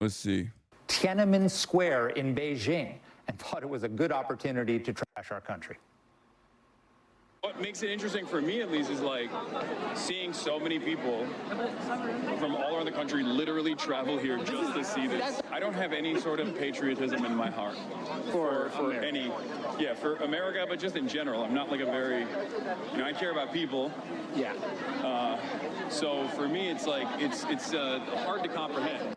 Let's see. Tiananmen Square in Beijing and thought it was a good opportunity to trash our country. What makes it interesting for me, at least, is like seeing so many people from all around the country literally travel here just to see this. I don't have any sort of patriotism in my heart for any, for America, but just in general. I'm not like a very, I care about people. Yeah. So for me, it's like it's hard to comprehend.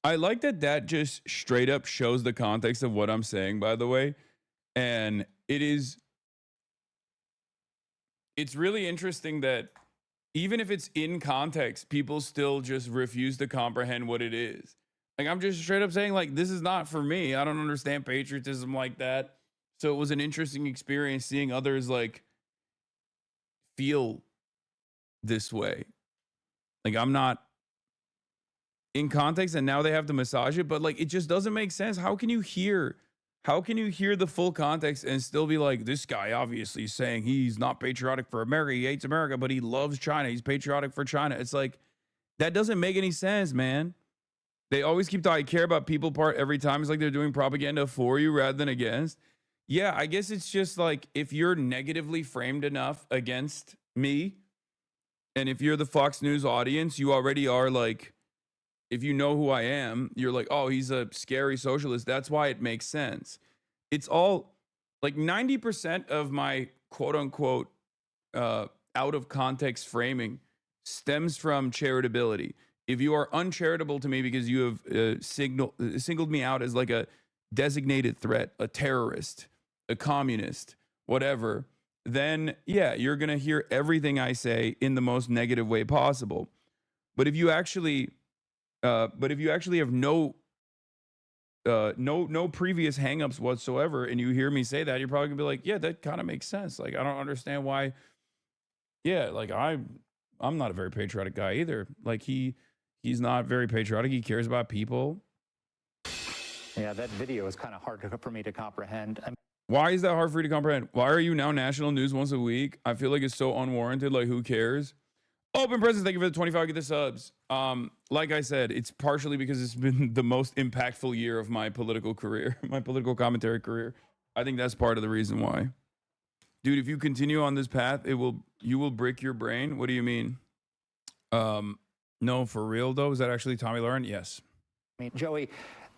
I like that just straight up shows the context of what I'm saying, by the way, and it's really interesting that even if it's in context, people still just refuse to comprehend what it is. Like, I'm just straight up saying, like, this is not for me. I don't understand patriotism like that. So it was an interesting experience seeing others, like, feel this way. Like, I'm not in context, and now they have to massage it, but, like, it just doesn't make sense. How can you hear the full context and still be like, this guy obviously is saying he's not patriotic for America, he hates America, but he loves China, he's patriotic for China? It's like, that doesn't make any sense, man. They always keep the I care about people part every time. It's like they're doing propaganda for you rather than against. Yeah, I guess it's just like, if you're negatively framed enough against me, and if you're the Fox News audience, you already are like, if you know who I am, you're like, oh, he's a scary socialist. That's why it makes sense. It's all like 90% of my quote unquote out of context framing stems from charitability. If you are uncharitable to me because you have singled me out as like a designated threat, a terrorist, a communist, whatever, then yeah, you're going to hear everything I say in the most negative way possible. But if you actually have no previous hangups whatsoever, and you hear me say that, you're probably gonna be like, yeah, that kind of makes sense. Like, I don't understand why. Yeah, like I'm not a very patriotic guy either. Like he's not very patriotic. He cares about people. Yeah, that video is kind of hard for me to comprehend. Why is that hard for you to comprehend? Why are you now national news once a week? I feel like it's so unwarranted. Like, who cares? Open Presents, thank you for the 25. Get the subs. Like I said, it's partially because it's been the most impactful year of my political career, my political commentary career. I think that's part of the reason why. Dude, if you continue on this path, you will break your brain. What do you mean? No, for real though. Is that actually Tommy Lauren? Yes. I mean, Joey,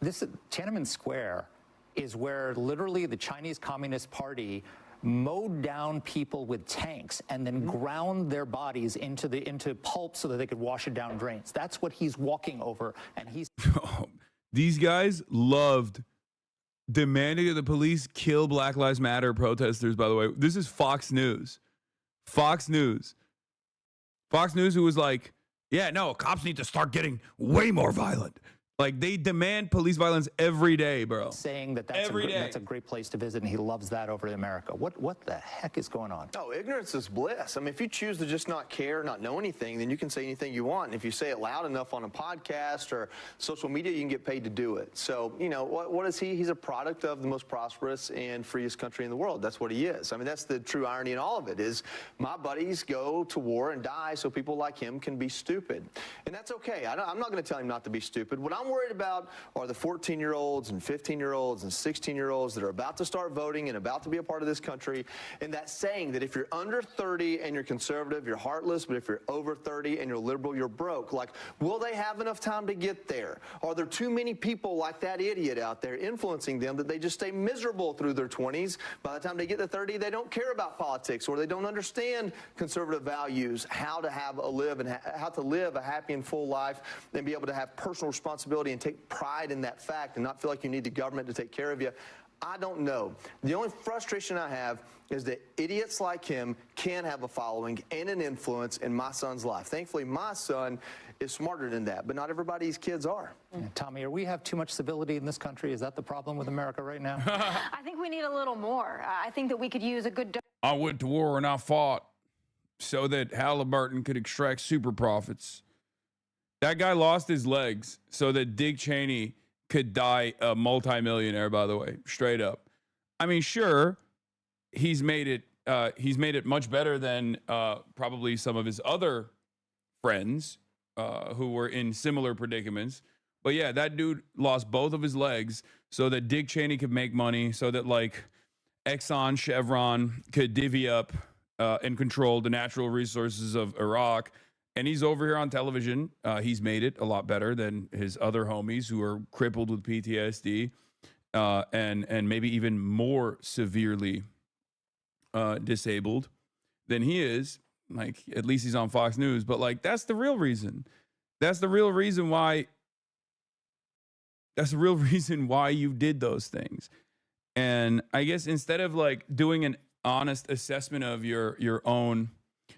this Tiananmen Square is where literally the Chinese Communist Party mowed down people with tanks and then ground their bodies into pulp so that they could wash it down drains. That's what he's walking over, and he's these guys loved demanding that the police kill Black Lives Matter protesters. By the way, this is Fox News. Fox News, who was like, yeah, no, cops need to start getting way more violent. Like, they demand police violence every day, bro. Saying that that's a great place to visit, and he loves that over in America. What the heck is going on? Oh, ignorance is bliss. I mean, if you choose to just not care, not know anything, then you can say anything you want. And if you say it loud enough on a podcast or social media, you can get paid to do it. So, you know, what is he? He's a product of the most prosperous and freest country in the world. That's what he is. I mean, that's the true irony in all of it is my buddies go to war and die so people like him can be stupid. And that's okay. I'm not going to tell him not to be stupid. What I'm worried about are the 14-year-olds and 15-year-olds and 16-year-olds that are about to start voting and about to be a part of this country, and that saying that if you're under 30 and you're conservative, you're heartless, but if you're over 30 and you're liberal, you're broke. Like, will they have enough time to get there? Are there too many people like that idiot out there influencing them that they just stay miserable through their 20s? By the time they get to 30, they don't care about politics, or they don't understand conservative values, how to live a happy and full life, and be able to have personal responsibility and take pride in that fact and not feel like you need the government to take care of you. I don't know. The only frustration I have is that idiots like him can have a following and an influence in my son's life. Thankfully, my son is smarter than that, but not everybody's kids are. Yeah, Tommy, are we have too much civility in this country? Is that the problem with America right now? I think we need a little more. I think that we could use a good... I went to war and I fought so that Halliburton could extract super profits. That guy lost his legs so that Dick Cheney could die a multimillionaire, by the way, straight up. I mean, sure, he's made it much better than probably some of his other friends who were in similar predicaments. But yeah, that dude lost both of his legs so that Dick Cheney could make money, so that like Exxon, Chevron could divvy up and control the natural resources of Iraq. And he's over here on television. He's made it a lot better than his other homies who are crippled with PTSD and maybe even more severely disabled than he is. Like, at least he's on Fox News. But like, that's the real reason. That's the real reason why. That's the real reason why you did those things. And I guess instead of like doing an honest assessment of your own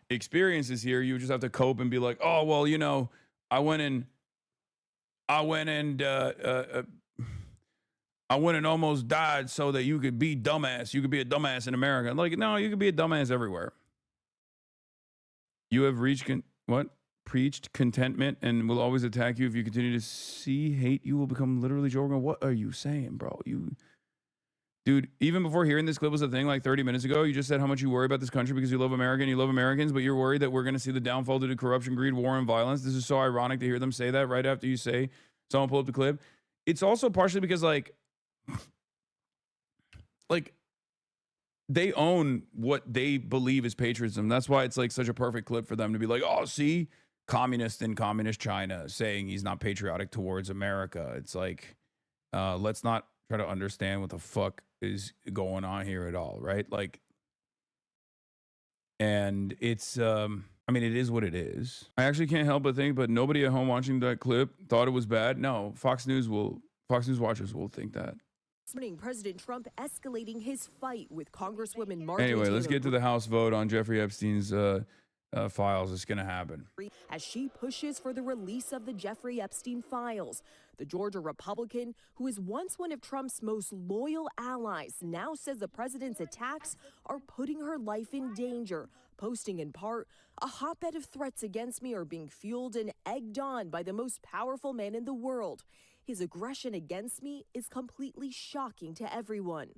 experiences here, you just have to cope and be like, oh, well, you know, I went and almost died so that you could be dumbass. You could be a dumbass in America. Like, no, you could be a dumbass everywhere. You have preached contentment and will always attack you if you continue to see hate. You will become literally Joe Rogan. What are you saying, bro? Dude, even before hearing this clip was a thing like 30 minutes ago, you just said how much you worry about this country because you love America and you love Americans, but you're worried that we're going to see the downfall due to corruption, greed, war, and violence. This is so ironic to hear them say that right after you say, someone pull up the clip. It's also partially because like they own what they believe is patriotism. That's why it's like such a perfect clip for them to be like, oh, see, communist in communist China saying he's not patriotic towards America. It's like, let's not try to understand what the fuck is going on here at all, right? Like, and it's, I mean, it is what it is. I actually can't help but think, but nobody at home watching that clip thought it was bad. No, Fox News watchers will think that. President Trump escalating his fight with Congresswoman Marjorie Anyway, let's get to the House vote on Jeffrey Epstein's files. It's going to happen. As she pushes for the release of the Jeffrey Epstein files. The Georgia Republican, who is once one of Trump's most loyal allies, now says the president's attacks are putting her life in danger, posting in part, a hotbed of threats against me are being fueled and egged on by the most powerful man in the world. His aggression against me is completely shocking to everyone.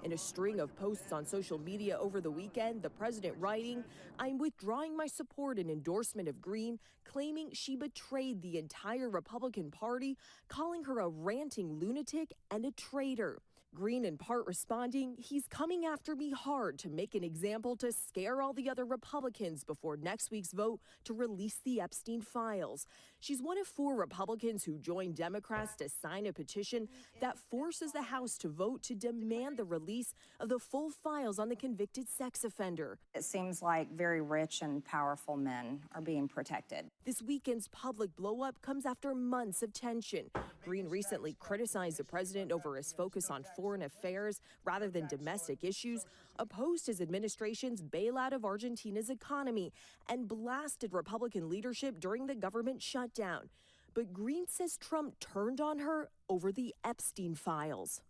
In a string of posts on social media over the weekend, the president writing, I'm withdrawing my support and endorsement of Green, claiming she betrayed the entire Republican Party, calling her a ranting lunatic and a traitor. Green in part responding, he's coming after me hard to make an example to scare all the other Republicans before next week's vote to release the Epstein files. She's one of 4 Republicans who joined Democrats to sign a petition that forces the House to vote to demand the release of the full files on the convicted sex offender. It seems like very rich and powerful men are being protected. This weekend's public blow-up comes after months of tension. Green recently criticized the president over his focus on foreign affairs rather than domestic issues, opposed his administration's bailout of Argentina's economy, and blasted Republican leadership during the government shutdown. But Green says Trump turned on her over the Epstein files.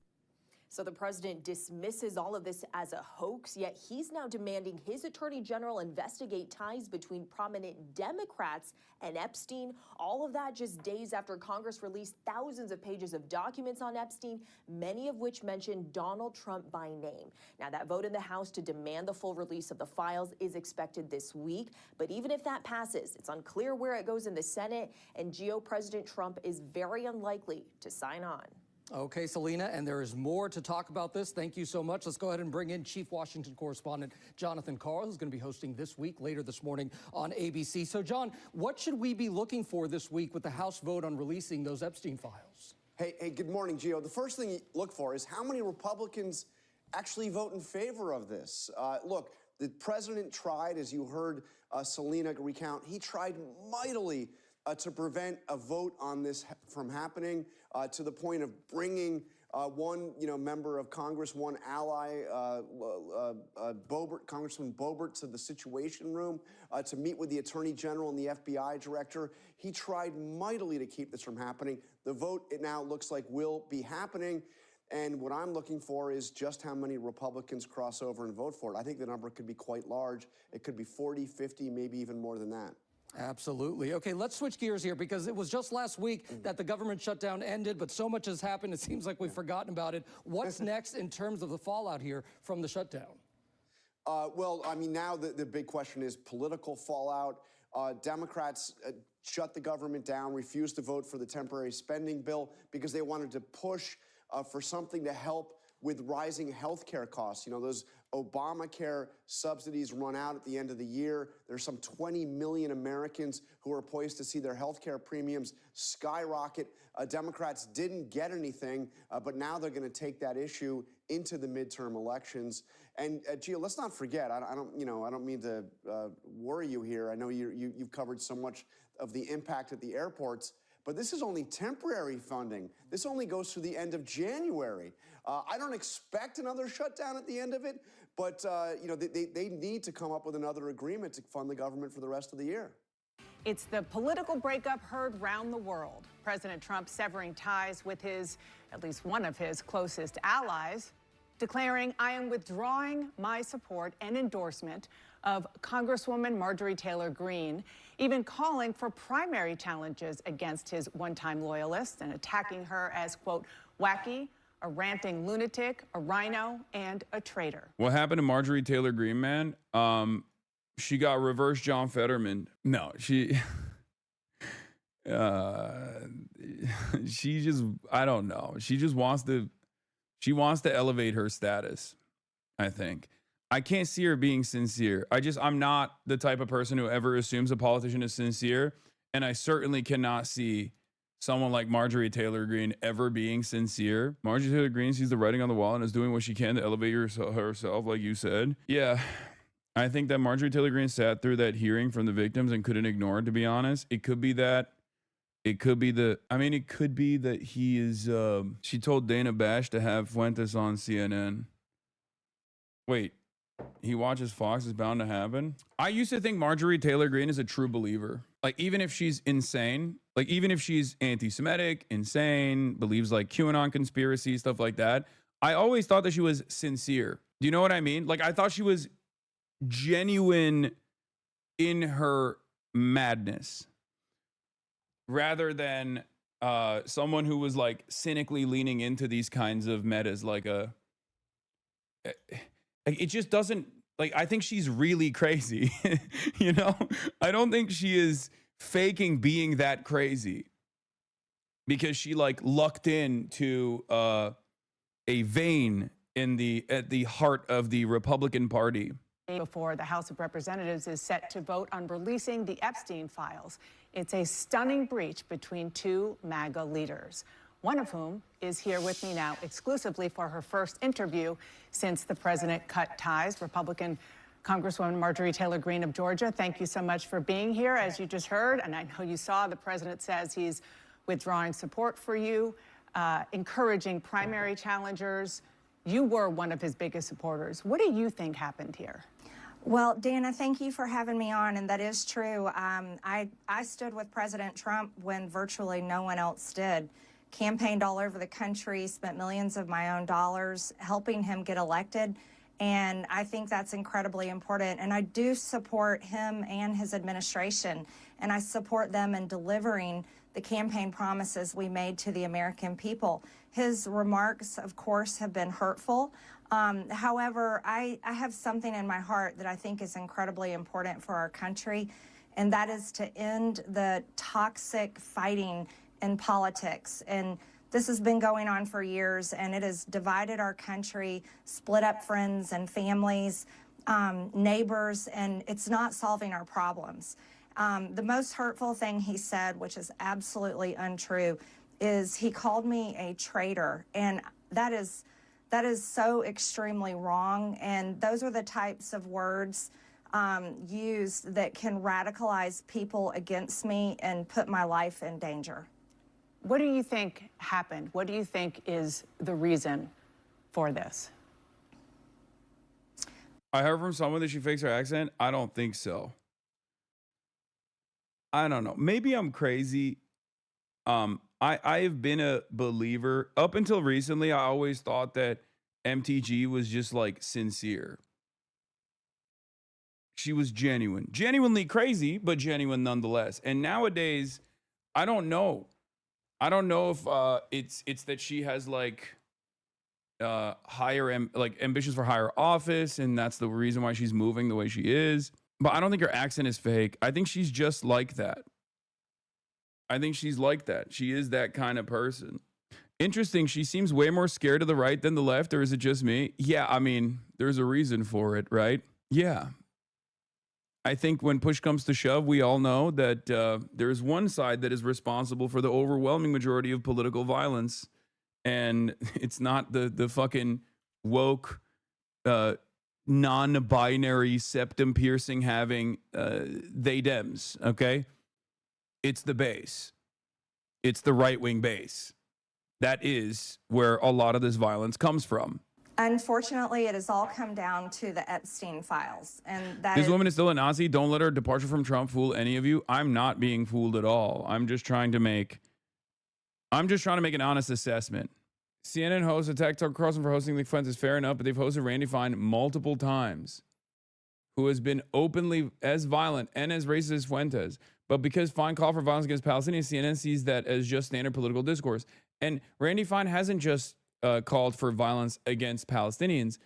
So the president dismisses all of this as a hoax, yet he's now demanding his attorney general investigate ties between prominent Democrats and Epstein. All of that just days after Congress released thousands of pages of documents on Epstein, many of which mention Donald Trump by name. Now, that vote in the House to demand the full release of the files is expected this week. But even if that passes, it's unclear where it goes in the Senate, and GO President Trump is very unlikely to sign on. Okay, Selena, and there is more to talk about this. Thank you so much. Let's go ahead and bring in Chief Washington Correspondent Jonathan Karl, who's going to be hosting This Week later this morning on ABC. So, John, what should we be looking for this week with the House vote on releasing those Epstein files? Hey, good morning, Gio. The first thing you look for is how many Republicans actually vote in favor of this. Look, the president tried, as you heard Selena recount, he tried mightily to prevent a vote on this from happening, to the point of bringing one, member of Congress, one ally, Congressman Boebert, to the Situation Room to meet with the Attorney General and the FBI Director. He tried mightily to keep this from happening. The vote, it now looks like, will be happening. And what I'm looking for is just how many Republicans cross over and vote for it. I think the number could be quite large. It could be 40, 50, maybe even more than that. Absolutely. Okay, let's switch gears here because it was just last week that the government shutdown ended, but so much has happened, it seems like we've forgotten about it. What's next in terms of the fallout here from the shutdown? Well, I mean, now the big question is political fallout. Democrats shut the government down, refused to vote for the temporary spending bill because they wanted to push for something to help with rising health care costs. You know, those Obamacare subsidies run out at the end of the year. There's some 20 million Americans who are poised to see their health care premiums skyrocket. Democrats didn't get anything, but now they're going to take that issue into the midterm elections. And Gio, let's not forget. I don't mean to worry you here. I know you've covered so much of the impact at the airports, but this is only temporary funding. This only goes through the end of January. I don't expect another shutdown at the end of it, but they need to come up with another agreement to fund the government for the rest of the year. It's the political breakup heard round the world. President Trump severing ties with at least one of his closest allies, declaring, "I am withdrawing my support and endorsement of Congresswoman Marjorie Taylor Greene," even calling for primary challenges against his one-time loyalists and attacking her as, quote, wacky, a ranting lunatic, a rhino, and a traitor. What happened to Marjorie Taylor Greene, man? She got reverse John Fetterman. No, she just, I don't know. She just wants to elevate her status, I think. I can't see her being sincere. I'm not the type of person who ever assumes a politician is sincere. And I certainly cannot see someone like Marjorie Taylor Greene ever being sincere. Marjorie Taylor Greene sees the writing on the wall and is doing what she can to elevate herself, like you said. Yeah. I think that Marjorie Taylor Greene sat through that hearing from the victims and couldn't ignore it, to be honest. It could be that. It could be that he is, she told Dana Bash to have Fuentes on CNN. Wait, he watches Fox is bound to happen? I used to think Marjorie Taylor Greene is a true believer. Like, even if she's insane, like, even if she's anti-Semitic, insane, believes like QAnon conspiracy, stuff like that, I always thought that she was sincere. Do you know what I mean? Like, I thought she was genuine in her madness rather than someone who was like cynically leaning into these kinds of metas. Like it just doesn't, like, I think she's really crazy. You know, I don't think she is faking being that crazy because she like lucked into a vein at the heart of the Republican Party. Before the House of Representatives is set to vote on releasing the Epstein files. It's a stunning breach between two MAGA leaders, one of whom is here with me now exclusively for her first interview since the president cut ties. Republican Congresswoman Marjorie Taylor Greene of Georgia, thank you so much for being here. As you just heard, and I know you saw, the president says he's withdrawing support for you, encouraging primary challengers. You were one of his biggest supporters. What do you think happened here? Well, Dana, thank you for having me on, and that is true. I stood with President Trump when virtually no one else did. Campaigned all over the country, spent millions of my own dollars helping him get elected, and I think that's incredibly important. And I do support him and his administration, and I support them in delivering the campaign promises we made to the American people. His remarks, of course, have been hurtful. However, I have something in my heart that I think is incredibly important for our country, and that is to end the toxic fighting in politics. And this has been going on for years, and it has divided our country, split up friends and families, neighbors, and it's not solving our problems. The most hurtful thing he said, which is absolutely untrue, is he called me a traitor, and that is so extremely wrong. And those are the types of words used that can radicalize people against me and put my life in danger. What do you think happened? What do you think is the reason for this? I heard from someone that she fakes her accent. I don't think so. I don't know. Maybe I'm crazy. I've been a believer up until recently. I always thought that MTG was just like sincere. She was genuinely crazy, but genuine nonetheless. And nowadays, I don't know. I don't know if it's that she has like ambitions for higher office, and that's the reason why she's moving the way she is. But I don't think her accent is fake. I think she's just like that. I think she's like that. She is that kind of person. Interesting. She seems way more scared of the right than the left, or is it just me? Yeah, I mean, there's a reason for it, right? Yeah. I think when push comes to shove, we all know that there's one side that is responsible for the overwhelming majority of political violence, and it's not the fucking woke, non-binary, septum-piercing having they Dems, okay? It's the base. It's the right-wing base. That is where a lot of this violence comes from. Unfortunately, it has all come down to the Epstein files. And that this woman is still a Nazi. Don't let her departure from Trump fool any of you. I'm not being fooled at all. I'm just trying to make an honest assessment. CNN hosts attacked Tucker Carlson for hosting the Fuentes. Fair enough, but they've hosted Randy Fine multiple times, who has been openly as violent and as racist as Fuentes. But because Fine called for violence against Palestinians, CNN sees that as just standard political discourse. And Randy Fine hasn't just called for violence against Palestinians.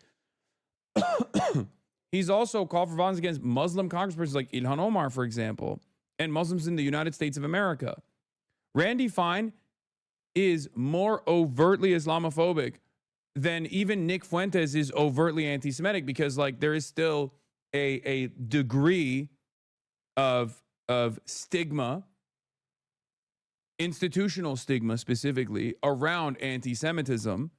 He's also called for violence against Muslim congresspersons like Ilhan Omar, for example, and Muslims in the United States of America. Randy Fine is more overtly Islamophobic than even Nick Fuentes is overtly anti-Semitic, because like there is still a degree of stigma, institutional stigma specifically, around anti-Semitism.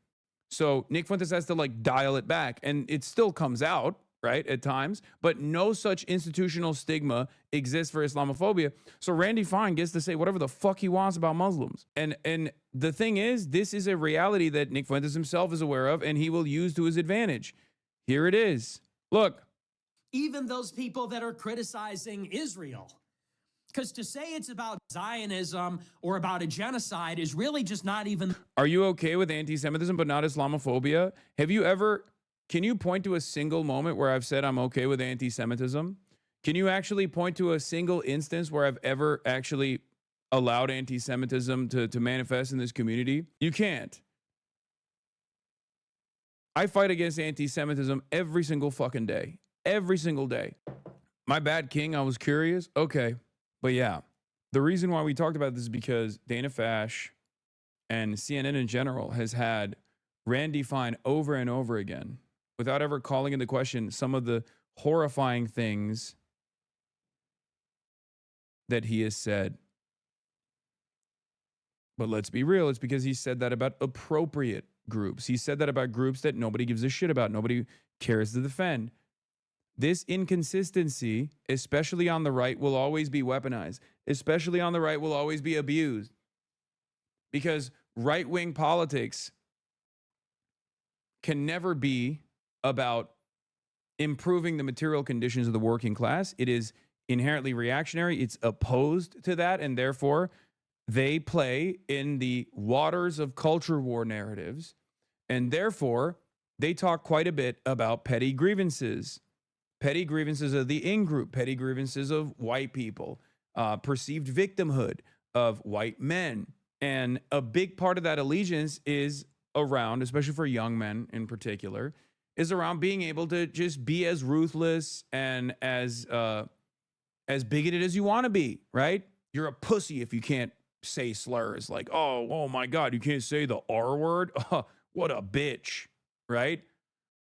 So Nick Fuentes has to like dial it back, and it still comes out, right, at times, but no such institutional stigma exists for Islamophobia. So Randy Fine gets to say whatever the fuck he wants about Muslims. And the thing is, this is a reality that Nick Fuentes himself is aware of, and he will use to his advantage. Here it is. Look. Even those people that are criticizing Israel. Because to say it's about Zionism or about a genocide is really just not even... Are you okay with anti-Semitism but not Islamophobia? Can you point to a single moment where I've said I'm okay with anti-Semitism? Can you actually point to a single instance where I've ever actually allowed anti-Semitism to manifest in this community? You can't. I fight against anti-Semitism every single fucking day. Every single day. My bad, King. I was curious. Okay. But yeah, the reason why we talked about this is because Dana Fash and CNN in general has had Randy Fine over and over again without ever calling into question some of the horrifying things that he has said. But let's be real, it's because he said that about appropriate groups. He said that about groups that nobody gives a shit about, nobody cares to defend. This inconsistency, especially on the right, will always be weaponized. Especially on the right, will always be abused. Because right-wing politics can never be about improving the material conditions of the working class. It is inherently reactionary. It's opposed to that, and therefore they play in the waters of culture war narratives, and therefore they talk quite a bit about petty grievances. Petty grievances of the in-group, petty grievances of white people, perceived victimhood of white men. And a big part of that allegiance is around, especially for young men in particular, is around being able to just be as ruthless and as bigoted as you want to be, right? You're a pussy if you can't say slurs like, oh my God, you can't say the R word? What a bitch, right?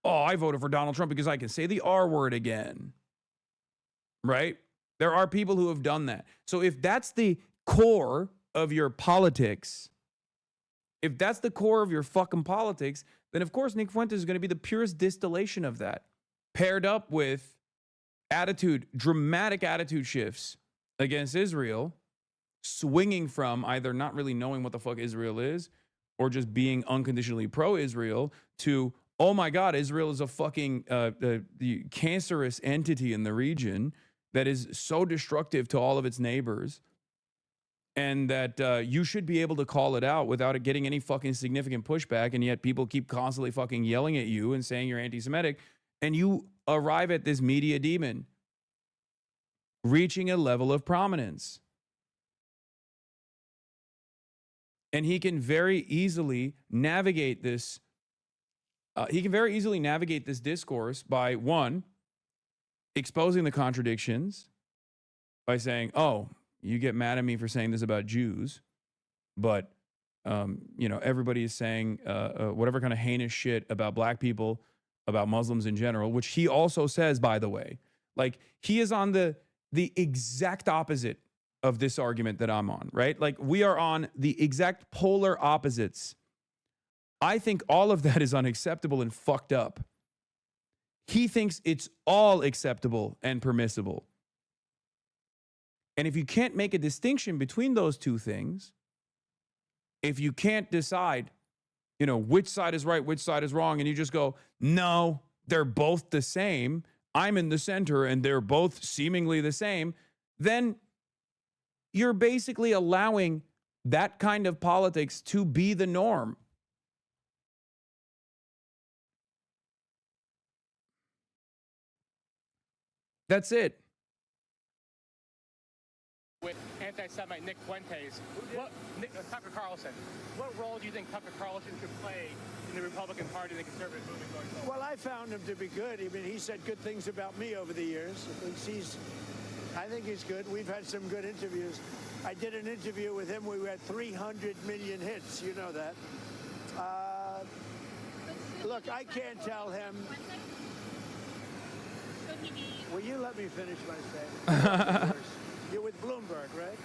Oh, I voted for Donald Trump because I can say the R word again, right? There are people who have done that. So if that's the core of your politics, if that's the core of your fucking politics, then of course Nick Fuentes is going to be the purest distillation of that, paired up with dramatic attitude shifts against Israel, swinging from either not really knowing what the fuck Israel is or just being unconditionally pro-Israel to, oh my God, Israel is a fucking the cancerous entity in the region that is so destructive to all of its neighbors, and that you should be able to call it out without it getting any fucking significant pushback, and yet people keep constantly fucking yelling at you and saying you're anti-Semitic, and you arrive at this media demon reaching a level of prominence. And he can very easily navigate this. Discourse by, one, exposing the contradictions by saying, oh, you get mad at me for saying this about Jews, but you know, everybody is saying whatever kind of heinous shit about black people, about Muslims in general, which he also says, by the way. Like, he is on the exact opposite of this argument that I'm on, right? Like, we are on the exact polar opposites. I think all of that is unacceptable and fucked up. He thinks it's all acceptable and permissible. And if you can't make a distinction between those two things, if you can't decide, you know, which side is right, which side is wrong, and you just go, no, they're both the same, I'm in the center and they're both seemingly the same, then you're basically allowing that kind of politics to be the norm. That's it. With anti-Semite Nick Fuentes, Tucker Carlson, what role do you think Tucker Carlson should play in the Republican Party and the conservative movement going forward? Well, I found him to be good. I mean, he said good things about me over the years. I think he's good. We've had some good interviews. I did an interview with him. We had 300 million hits. You know that. Look, I can't tell him. Will you let me finish my statement? You're with Bloomberg, right?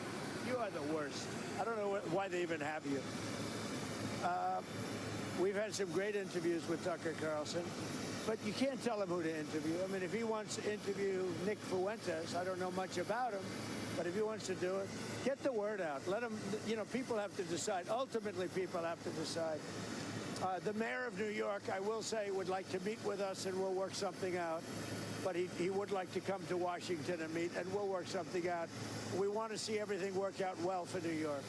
You are the worst. I don't know why they even have you. We've had some great interviews with Tucker Carlson, but you can't tell him who to interview. I mean, if he wants to interview Nick Fuentes, I don't know much about him, but if he wants to do it, get the word out. Let him, you know, people have to decide. Ultimately, people have to decide. The mayor of New York, I will say, would like to meet with us, and we'll work something out. But he would like to come to Washington and meet, and we'll work something out. We want to see everything work out well for New York.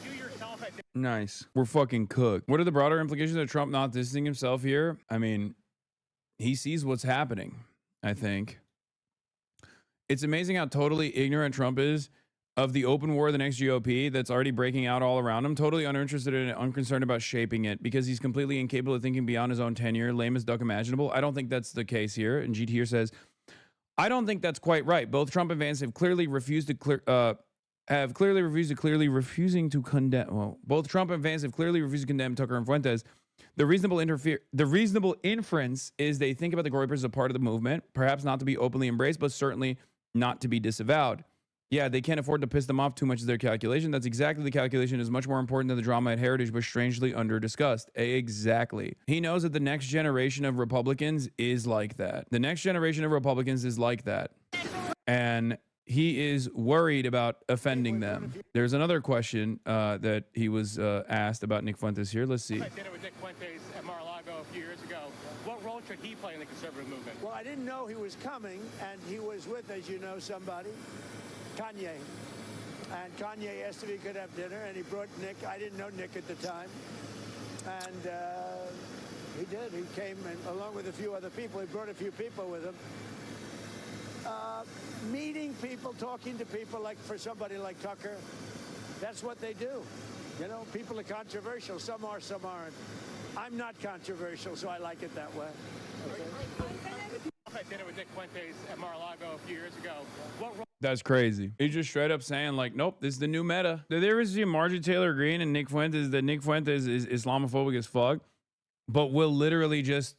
Nice. We're fucking cooked. What are the broader implications of Trump not distancing himself here? I mean, he sees what's happening, I think. It's amazing how totally ignorant Trump is of the open war of the next GOP that's already breaking out all around him, totally uninterested in it, unconcerned about shaping it because he's completely incapable of thinking beyond his own tenure, lame as duck imaginable. I don't think that's the case here. And GT here says, I don't think that's quite right. Both Trump and Vance have clearly refused to condemn. Well, both Trump and Vance have clearly refused to condemn Tucker and Fuentes. The reasonable inference is they think about the Groypers as a part of the movement, perhaps not to be openly embraced, but certainly not to be disavowed. Yeah, they can't afford to piss them off too much as their calculation. That's exactly the calculation is much more important than the drama at Heritage, but strangely under-discussed. Exactly. He knows that the next generation of Republicans is like that. The next generation of Republicans is like that. And he is worried about offending them. There's another question that he was asked about Nick Fuentes here. Let's see. I did it with Nick Fuentes at Mar-a-Lago a few years ago. What role should he play in the conservative movement? Well, I didn't know he was coming, and he was with, as you know, somebody. Kanye. And Kanye asked if he could have dinner, and he brought Nick. I didn't know Nick at the time. And he did. He came, and along with a few other people. He brought a few people with him. Meeting people, talking to people, like for somebody like Tucker, that's what they do. You know, people are controversial. Some are, some aren't. I'm not controversial, so I like it that way. Okay. I had dinner with Nick Fuentes at Mar-a-Lago a few years ago. That's crazy. He's just straight up saying, like, nope, this is the new meta. There is Marjorie Taylor Greene and Nick Fuentes, that Nick Fuentes is Islamophobic as fuck, but will literally just...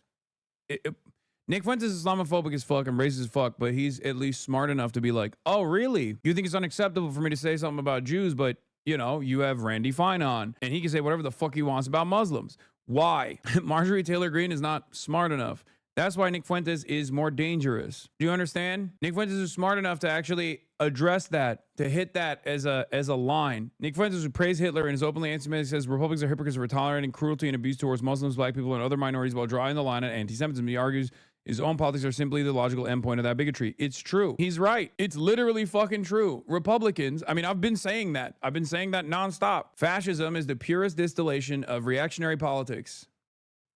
Nick Fuentes is Islamophobic as fuck and racist as fuck, but he's at least smart enough to be like, oh, really? You think it's unacceptable for me to say something about Jews, but, you know, you have Randy Fine on, and he can say whatever the fuck he wants about Muslims. Why? Marjorie Taylor Greene is not smart enough. That's why Nick Fuentes is more dangerous. Do you understand? Nick Fuentes is smart enough to actually address that, to hit that as a line. Nick Fuentes would praise Hitler and is openly anti-Semitic, says Republicans are hypocrites for tolerating cruelty and abuse towards Muslims, black people, and other minorities while drawing the line at anti-Semitism. He argues his own politics are simply the logical endpoint of that bigotry. It's true. He's right. It's literally fucking true. Republicans, I mean, I've been saying that. I've been saying that nonstop. Fascism is the purest distillation of reactionary politics.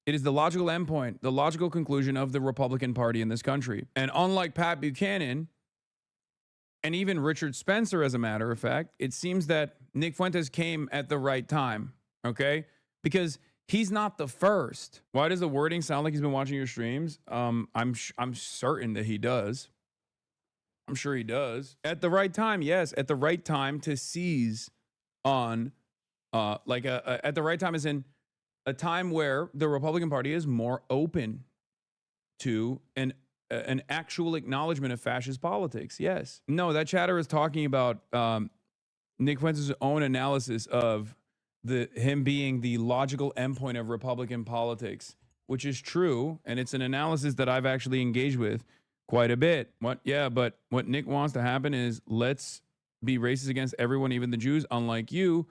It is the logical endpoint, the logical conclusion of the Republican Party in this country. And unlike Pat Buchanan, and even Richard Spencer, as a matter of fact, it seems that Nick Fuentes came at the right time, okay? Because he's not the first. Why does the wording sound like he's been watching your streams? I'm certain that he does. I'm sure he does. At the right time, yes. At the right time to seize on, at the right time as in a time where the Republican Party is more open to an actual acknowledgement of fascist politics. Yes. No, that chatter is talking about Nick Fuentes' own analysis of him being the logical endpoint of Republican politics, which is true, and it's an analysis that I've actually engaged with quite a bit. But what Nick wants to happen is let's be racist against everyone, even the Jews. Unlike you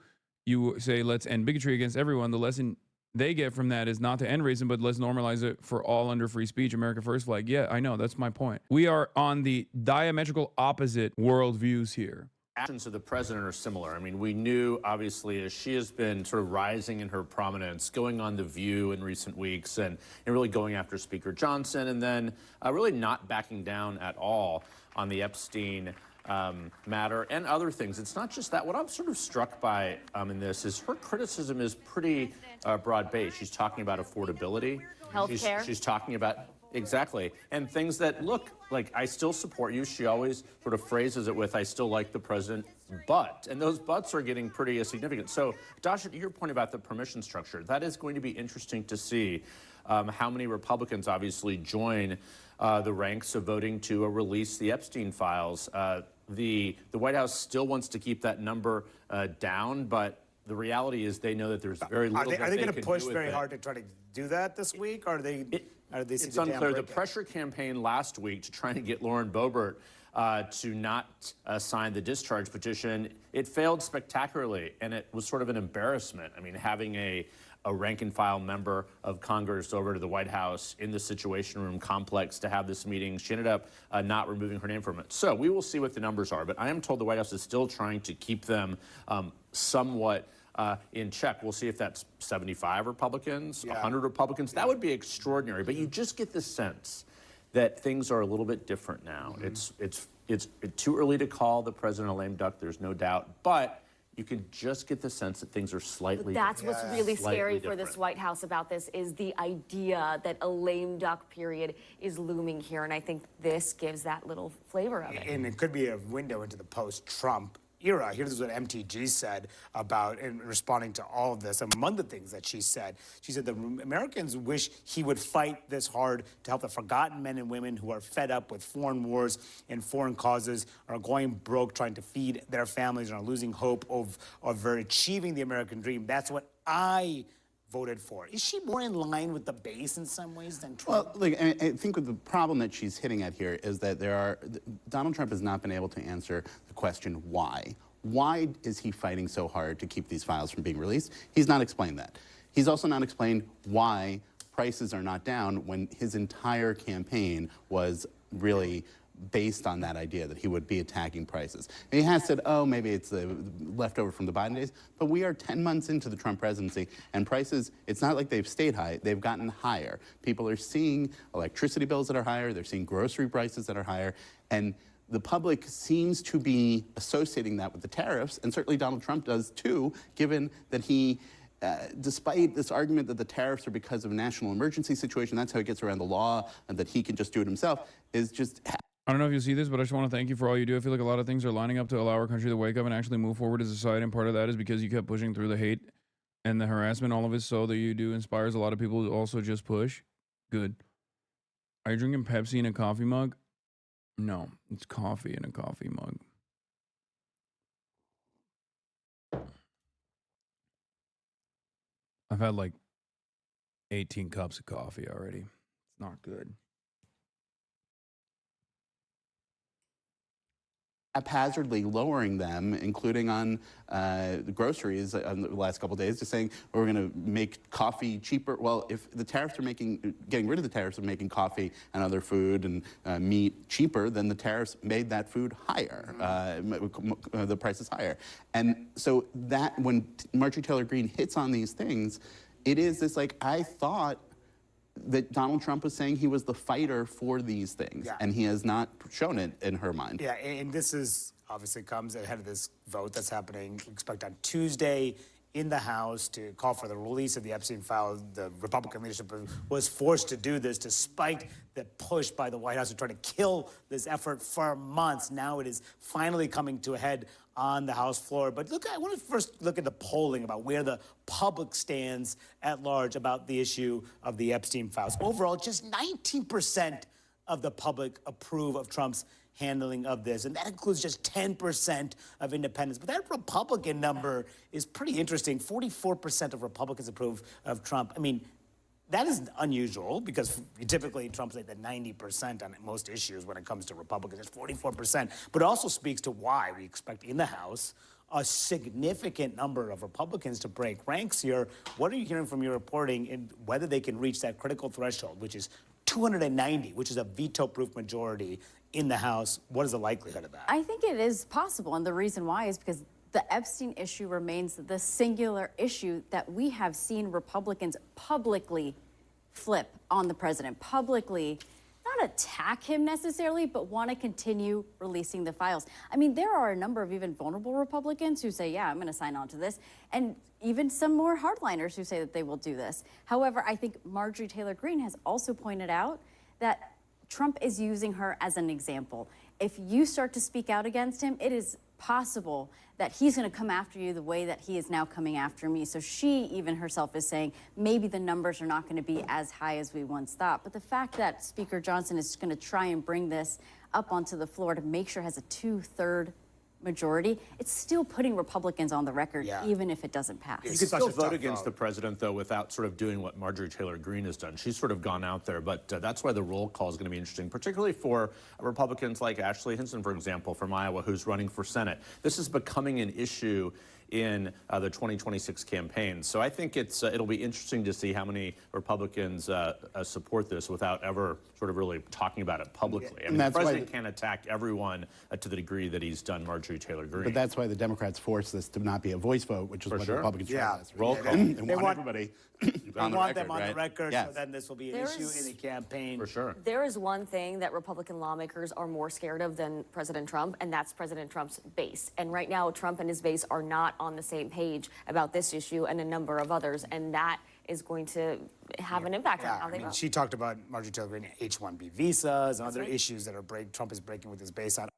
say let's end bigotry against everyone. The lesson they get from that is not to end racism, but let's normalize it for all under free speech. America first flag. Yeah, I know. That's my point. We are on the diametrical opposite worldviews here. Actions of the president are similar. I mean, we knew, obviously, as she has been sort of rising in her prominence, going on The View in recent weeks and really going after Speaker Johnson, and then really not backing down at all on the Epstein matter and other things. It's not just that. What I'm sort of struck by in this is her criticism is pretty broad-based. She's talking about affordability. Healthcare. She's talking about exactly. And things that look like, I still support you. She always sort of phrases it with, I still like the president, but. And those buts are getting pretty significant. So, Dasha, to your point about the permission structure, that is going to be interesting to see how many Republicans obviously join the ranks of voting to release the Epstein files. The White House still wants to keep that number down, but the reality is they know that there's very little Are they going to push very hard to try to do that this week? Or are they it's unclear. The pressure campaign last week to try to get Lauren Boebert to not sign the discharge petition, it failed spectacularly, and it was sort of an embarrassment. I mean, having a rank-and-file member of Congress over to the White House in the Situation Room complex to have this meeting, she ended up not removing her name from it. So we will see what the numbers are, but I am told the White House is still trying to keep them somewhat in check. We'll see if that's 75 Republicans, 100 Republicans. That would be extraordinary, but you just get the sense that things are a little bit different now. It's too early to call the president a lame duck, there's no doubt, but you can just get the sense that things are slightly That's different. what's really scary for this White House about this is the idea that a lame duck period is looming here, and I think this gives that little flavor of it. And it could be a window into the post-Trump era. Here's what MTG said about in responding to all of this. Among the things that she said the Americans wish he would fight this hard to help the forgotten men and women who are fed up with foreign wars and foreign causes, are going broke trying to feed their families, and are losing hope of achieving the American dream. That's what I voted for. Is she more in line with the base in some ways than Trump? Well, look, I think the problem that she's hitting at here is that Donald Trump has not been able to answer the question why. Why is he fighting so hard to keep these files from being released? He's not explained that. He's also not explained why prices are not down when his entire campaign was really based on that idea that he would be attacking prices. And he has said, oh, maybe it's the leftover from the Biden days, but we are 10 months into the Trump presidency, and prices, it's not like they've stayed high, they've gotten higher. People are seeing electricity bills that are higher, they're seeing grocery prices that are higher, and the public seems to be associating that with the tariffs, and certainly Donald Trump does too, given that he despite this argument that the tariffs are because of a national emergency situation, that's how he gets around the law, and that he can just do it himself, is just... I don't know if you see this, but I just want to thank you for all you do. I feel like a lot of things are lining up to allow our country to wake up and actually move forward as a society, and part of that is because you kept pushing through the hate and the harassment. All of it, so that you do inspires a lot of people to also just push. Good. Are you drinking Pepsi in a coffee mug? No, it's coffee in a coffee mug. I've had like 18 cups of coffee already. It's not good. Haphazardly lowering them, including on the groceries the last couple of days, just saying we're going to make coffee cheaper. Well, if the tariffs are getting rid of the tariffs of making coffee and other food and meat cheaper, then the tariffs made that food higher, the prices higher. And so that when Marjorie Taylor Greene hits on these things, it is this like, I thought that Donald Trump was saying he was the fighter for these things, and he has not shown it in her mind. Yeah, and this is obviously comes ahead of this vote that's happening, we expect on Tuesday in the House to call for the release of the Epstein files. The Republican leadership was forced to do this despite the push by the White House to try to kill this effort for months. Now it is finally coming to a head on the House floor. But look, I want to first look at the polling about where the public stands at large about the issue of the Epstein files. Overall, just 19% of the public approve of Trump's handling of this, and that includes just 10% of independents. But that Republican number is pretty interesting. 44% of Republicans approve of Trump. I mean, that is unusual because typically Trump's like the 90% on most issues when it comes to Republicans. It's 44%. But it also speaks to why we expect in the House a significant number of Republicans to break ranks here. What are you hearing from your reporting in whether they can reach that critical threshold, which is 290, which is a veto-proof majority in the House? What is the likelihood of that? I think it is possible, and the reason why is because the Epstein issue remains the singular issue that we have seen Republicans publicly flip on the president, publicly not attack him necessarily, but want to continue releasing the files. I mean, there are a number of even vulnerable Republicans who say, yeah, I'm going to sign on to this, and even some more hardliners who say that they will do this. However, I think Marjorie Taylor Greene has also pointed out that Trump is using her as an example. If you start to speak out against him, it is possible that he's going to come after you the way that he is now coming after me. So she even herself is saying maybe the numbers are not going to be as high as we once thought. But the fact that Speaker Johnson is going to try and bring this up onto the floor to make sure it has a 2/3 majority, it's still putting Republicans on the record, even if it doesn't pass. You could still vote against the president, though, without sort of doing what Marjorie Taylor Greene has done. She's sort of gone out there, but that's why the roll call is going to be interesting, particularly for Republicans like Ashley Hinson, for example, from Iowa, who's running for Senate. This is becoming an issue in the 2026 campaign. So I think it'll be interesting to see how many Republicans support this without ever sort of really talking about it publicly. I mean, the president can't attack everyone to the degree that he's done Marjorie Taylor Greene. But that's why the Democrats forced this to not be a voice vote, which is what the Republicans tried last week. Roll call. They want everybody on the record, so then this will be an issue in the campaign. For sure. There is one thing that Republican lawmakers are more scared of than President Trump, and that's President Trump's base. And right now, Trump and his base are not on the same page about this issue and a number of others, and that is going to have an impact on how they vote. She talked about Marjorie Taylor Greene, H-1B visas, and other issues that Trump is breaking with his base on.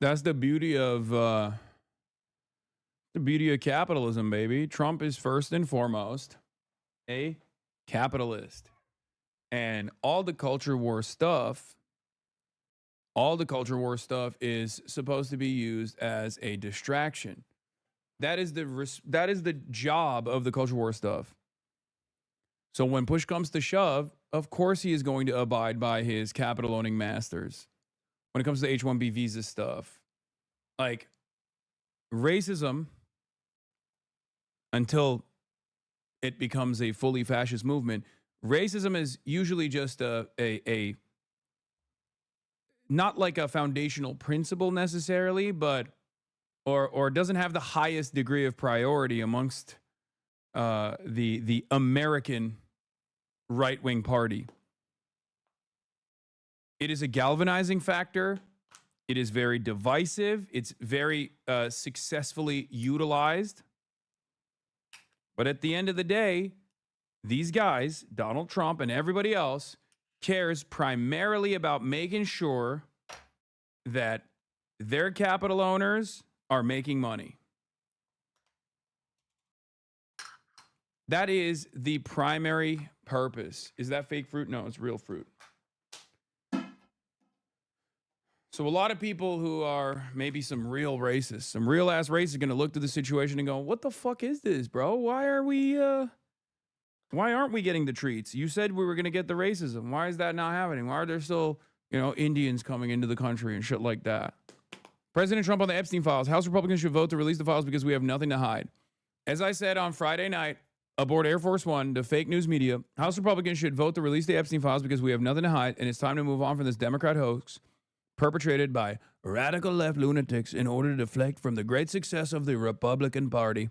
That's the beauty of capitalism, baby. Trump is first and foremost a capitalist, and all the culture war stuff is supposed to be used as a distraction. That is the job of the culture war stuff. So when push comes to shove, of course he is going to abide by his capital owning masters. When it comes to the H-1B visa stuff, like racism, until it becomes a fully fascist movement, racism is usually just a not like a foundational principle necessarily, but or doesn't have the highest degree of priority amongst the American right-wing party. It is a galvanizing factor. It is very divisive. It's very successfully utilized. But at the end of the day, these guys, Donald Trump and everybody else, cares primarily about making sure that their capital owners are making money. That is the primary purpose. Is that fake fruit? No, it's real fruit. So a lot of people who are maybe some real racists, some real ass racists, are going to look to the situation and go, what the fuck is this, bro? Why aren't we getting the treats? You said we were going to get the racism. Why is that not happening? Why are there still, Indians coming into the country and shit like that? President Trump on the Epstein files. House Republicans should vote to release the files because we have nothing to hide. As I said on Friday night, aboard Air Force One, the fake news media, House Republicans should vote to release the Epstein files because we have nothing to hide, and it's time to move on from this Democrat hoax perpetrated by radical left lunatics in order to deflect from the great success of the Republican Party,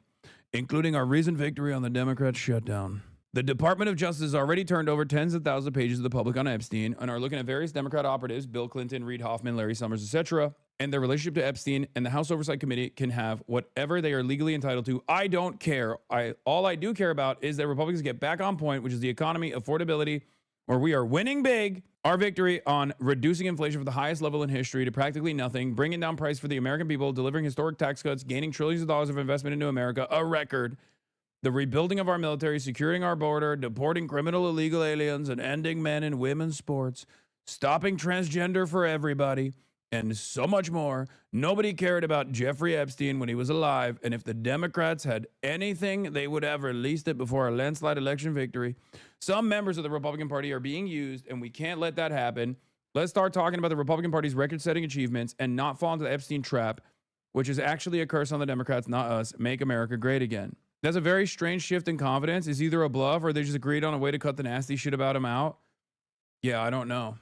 including our recent victory on the Democrat shutdown. The Department of Justice has already turned over tens of thousands of pages to the public on Epstein and are looking at various Democrat operatives, Bill Clinton, Reid Hoffman, Larry Summers, etc., and their relationship to Epstein, and the House Oversight Committee can have whatever they are legally entitled to. I don't care. All I do care about is that Republicans get back on point, which is the economy, affordability, where we are winning big. Our victory on reducing inflation for the highest level in history to practically nothing, bringing down price for the American people, delivering historic tax cuts, gaining trillions of dollars of investment into America, a record. The rebuilding of our military, securing our border, deporting criminal illegal aliens, and ending men and women's sports, stopping transgender for everybody, and so much more. Nobody cared about Jeffrey Epstein when he was alive, and if the Democrats had anything, they would have released it before a landslide election victory. Some members of the Republican Party are being used, and we can't let that happen. Let's start talking about the Republican Party's record-setting achievements and not fall into the Epstein trap, which is actually a curse on the Democrats, not us. Make America great again. That's a very strange shift in confidence. It's either a bluff or they just agreed on a way to cut the nasty shit about him out. Yeah, I don't know.